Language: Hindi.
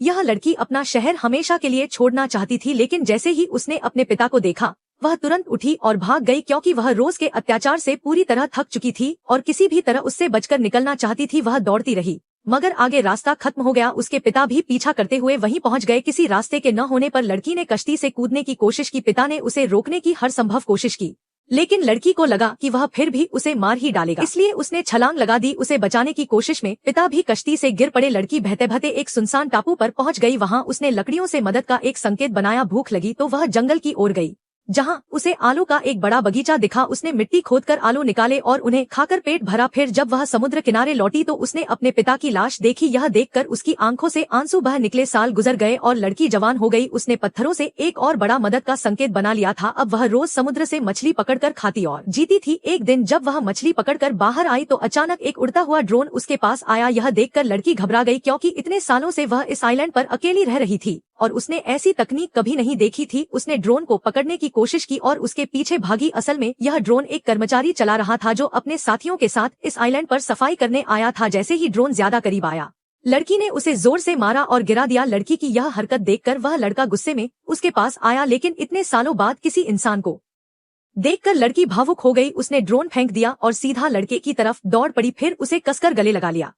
यह लड़की अपना शहर हमेशा के लिए छोड़ना चाहती थी, लेकिन जैसे ही उसने अपने पिता को देखा वह तुरंत उठी और भाग गई, क्योंकि वह रोज के अत्याचार से पूरी तरह थक चुकी थी और किसी भी तरह उससे बचकर निकलना चाहती थी। वह दौड़ती रही मगर आगे रास्ता खत्म हो गया। उसके पिता भी पीछा करते हुए वहीं पहुंच गए। किसी रास्ते के न होने पर लड़की ने कश्ती से कूदने की कोशिश की। पिता ने उसे रोकने की हर संभव कोशिश की, लेकिन लड़की को लगा कि वह फिर भी उसे मार ही डालेगा, इसलिए उसने छलांग लगा दी। उसे बचाने की कोशिश में पिता भी कश्ती से गिर पड़े। लड़की बहते बहते एक सुनसान टापू पर पहुंच गई। वहां उसने लकड़ियों से मदद का एक संकेत बनाया। भूख लगी तो वह जंगल की ओर गई, जहां उसे आलू का एक बड़ा बगीचा दिखा। उसने मिट्टी खोदकर आलू निकाले और उन्हें खाकर पेट भरा। फिर जब वह समुद्र किनारे लौटी तो उसने अपने पिता की लाश देखी। यह देखकर उसकी आंखों से आंसू बह निकले। साल गुजर गए और लड़की जवान हो गई। उसने पत्थरों से एक और बड़ा मदद का संकेत बना लिया था। अब वह रोज समुद्र से मछली पकड़कर खाती और जीती थी। एक दिन जब वह मछली पकड़कर बाहर आई तो अचानक एक उड़ता हुआ ड्रोन उसके पास आया। यह देखकर लड़की घबरा गई, क्योंकि इतने सालों से वह इस आइलैंड पर अकेली रह रही थी और उसने ऐसी तकनीक कभी नहीं देखी थी। उसने ड्रोन को पकड़ने की कोशिश की और उसके पीछे भागी। असल में यह ड्रोन एक कर्मचारी चला रहा था जो अपने साथियों के साथ इस आइलैंड पर सफाई करने आया था। जैसे ही ड्रोन ज्यादा करीब आया, लड़की ने उसे जोर से मारा और गिरा दिया। लड़की की यह हरकत देखकर वह लड़का गुस्से में उसके पास आया, लेकिन इतने सालों बाद किसी इंसान को देखकर लड़की भावुक हो गई। उसने ड्रोन फेंक दिया और सीधा लड़के की तरफ दौड़ पड़ी, फिर उसे कसकर गले लगा लिया।